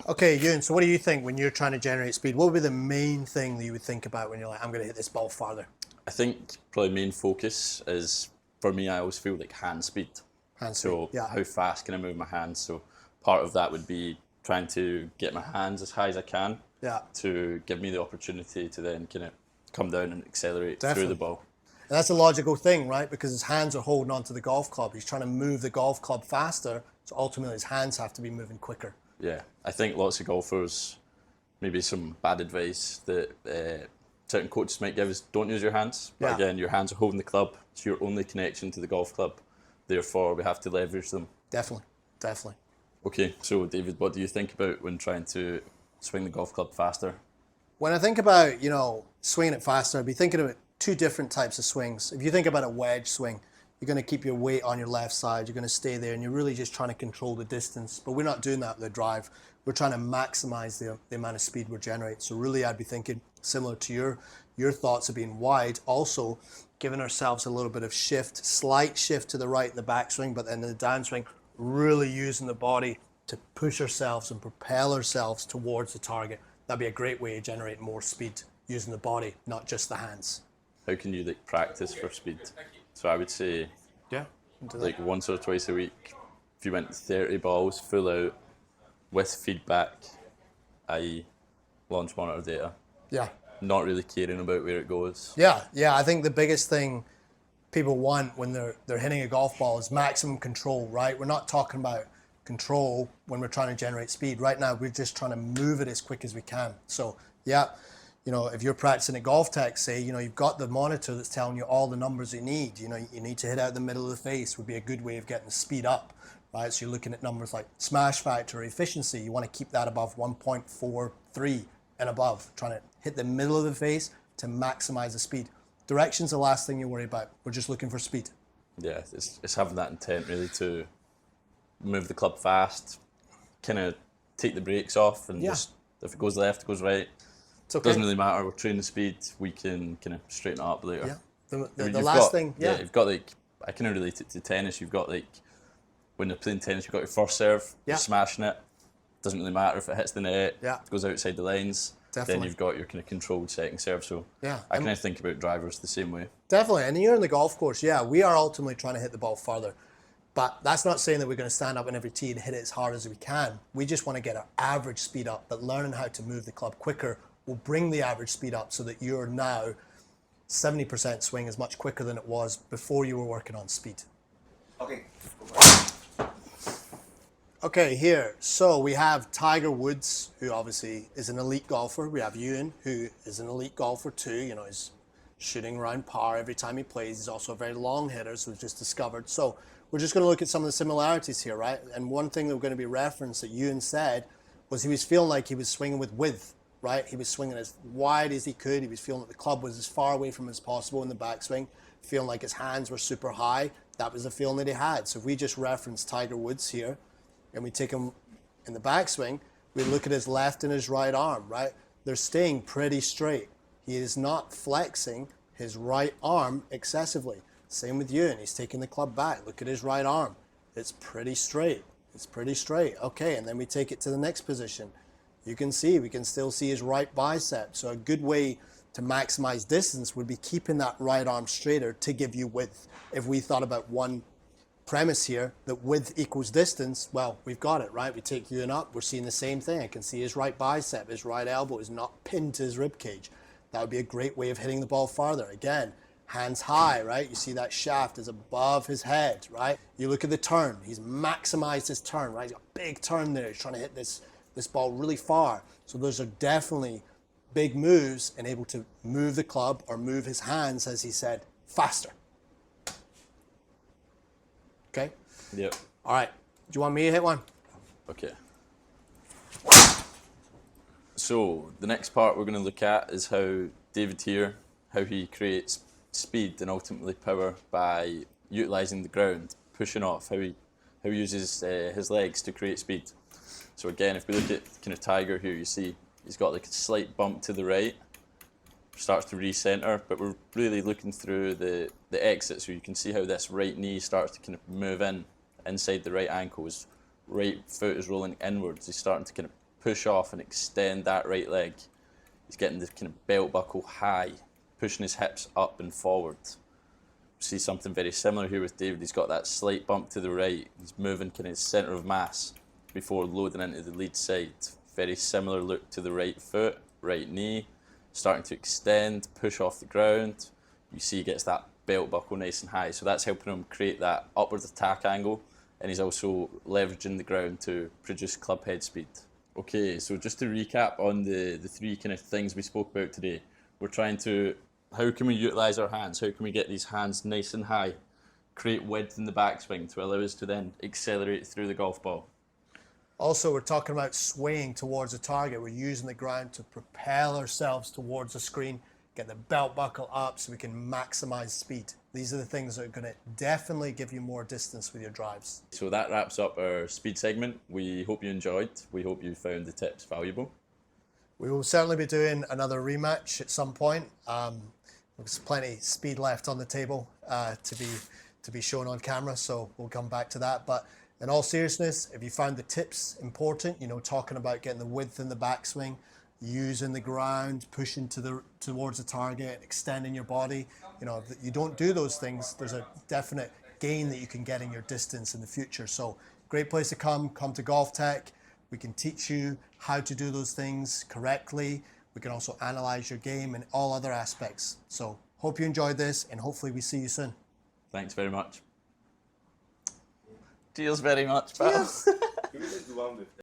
Okay, Euan, so what do you think when you're trying to generate speed? What would be the main thing that you would think about when you're like, I'm going to hit this ball farther? I think probably main focus is, for me, I always feel like hand speed. Hand speed, So yeah. how fast can I move my hands? So part of that would be trying to get my hands as high as I can Yeah. to give me the opportunity to then kind of come down and accelerate through Definitely. the ball. And that's a logical thing, right? Because his hands are holding onto the golf club. He's trying to move the golf club faster, so ultimately his hands have to be moving quicker. Yeah, I think lots of golfers, maybe some bad advice that certain coaches might give is don't use your hands. But Yeah. again, your hands are holding the club. It's your only connection to the golf club. Therefore, we have to leverage them. Definitely, definitely. Okay, so David, what do you think about when trying to swing the golf club faster? When I think about, swinging it faster, I'd be thinking about two different types of swings. If you think about a wedge swing, you're going to keep your weight on your left side. You're going to stay there, and you're really just trying to control the distance. But we're not doing that with the drive. We're trying to maximize the amount of speed we're generating. So really, I'd be thinking similar to your thoughts of being wide. Also, giving ourselves a little bit of shift, slight shift to the right in the backswing, but then in the downswing, really using the body to push ourselves and propel ourselves towards the target. That'd be a great way of generating more speed using the body, not just the hands. How can you practice for speed? So I would say Yeah. once or twice a week, if you went 30 balls full out with feedback, i.e. launch monitor data, Yeah. not really caring about where it goes. Yeah. I think the biggest thing people want when they're hitting a golf ball is maximum control, right? We're not talking about control when we're trying to generate speed. Right now, we're just trying to move it as quick as we can. So, yeah, if you're practicing at GOLFTEC, say, you've got the monitor that's telling you all the numbers you need. You need to hit out the middle of the face would be a good way of getting the speed up, right? So you're looking at numbers like smash factor or efficiency. You want to keep that above 1.43 and above, trying to hit the middle of the face to maximize the speed. Direction's the last thing you worry about. We're just looking for speed. Yeah, it's having that intent really to move the club fast, kind of take the brakes off, and just if it goes left, it goes right. It's okay. Doesn't really matter. We're training speed. We can kind of straighten it up later. Yeah. The last thing. Yeah, you've got I kind of relate it to tennis. You've got when you're playing tennis, you've got your first serve. You're smashing it. Doesn't really matter if it hits the net. Yeah. It goes outside the lines. Definitely. Then you've got your kind of controlled second serve. So Yeah. I kind of think about drivers the same way. Definitely. And you're in the golf course. Yeah, we are ultimately trying to hit the ball further. But that's not saying that we're going to stand up in every tee and hit it as hard as we can. We just want to get our average speed up. But learning how to move the club quicker will bring the average speed up so that you're now 70% swing is much quicker than it was before you were working on speed. Okay. Okay, here. So we have Tiger Woods, who obviously is an elite golfer. We have Euan, who is an elite golfer too. He's shooting around par every time he plays. He's also a very long hitter, as we've just discovered. So we're just going to look at some of the similarities here, right? And one thing that we're going to be referenced that Euan said was he was feeling like he was swinging with width, right? He was swinging as wide as he could. He was feeling that the club was as far away from him as possible in the backswing, feeling like his hands were super high. That was the feeling that he had. So if we just reference Tiger Woods here, and we take him in the backswing, we look at his left and his right arm, right? They're staying pretty straight. He is not flexing his right arm excessively. Same with Euan. He's taking the club back. Look at his right arm. It's pretty straight. It's pretty straight. Okay, and then we take it to the next position. We can still see his right bicep. So a good way to maximize distance would be keeping that right arm straighter to give you width. If we thought about one premise here that width equals distance, well, we've got it, right? We take Euan up, we're seeing the same thing. I can see his right bicep, his right elbow is not pinned to his rib cage. That would be a great way of hitting the ball farther. Again, hands high, right? You see that shaft is above his head, right? You look at the turn. He's maximized his turn, right? He's got a big turn there. He's trying to hit this ball really far. So those are definitely big moves and able to move the club or move his hands, as he said, faster. Okay? Yep. All right. Do you want me to hit one? Okay. So the next part we're going to look at is how David here, how he creates speed and ultimately power by utilising the ground, pushing off, how he uses his legs to create speed. So again, if we look at kind of Tiger here, you see he's got like a slight bump to the right, starts to recenter, but we're really looking through the exit, so you can see how this right knee starts to kind of move in inside the right ankle. His right foot is rolling inwards. He's starting to kind of push off and extend that right leg. He's getting the kind of belt buckle high, pushing his hips up and forward. See something very similar here with David. He's got that slight bump to the right. He's moving kind of his centre of mass before loading into the lead side. Very similar look to the right foot, right knee, starting to extend, push off the ground. You see he gets that belt buckle nice and high. So that's helping him create that upward attack angle, and he's also leveraging the ground to produce club head speed. Okay, so just to recap on the three kind of things we spoke about today, we're trying to, how can we utilise our hands? How can we get these hands nice and high, create width in the backswing to allow us to then accelerate through the golf ball? Also, we're talking about swaying towards a target. We're using the ground to propel ourselves towards the screen, get the belt buckle up so we can maximise speed. These are the things that are going to definitely give you more distance with your drives. So that wraps up our speed segment. We hope you enjoyed. We hope you found the tips valuable. We will certainly be doing another rematch at some point. There's plenty of speed left on the table to be shown on camera, so we'll come back to that. But in all seriousness, if you found the tips important, you know, talking about getting the width in the backswing, using the ground, pushing towards the target, extending your body, you know, if you don't do those things, there's a definite gain that you can get in your distance in the future. So great place to come to GOLFTEC. We can teach you how to do those things correctly. We can also analyze your game and all other aspects. So hope you enjoyed this, and hopefully we see you soon. Thanks very much. Cheers very much, pal. Cheers.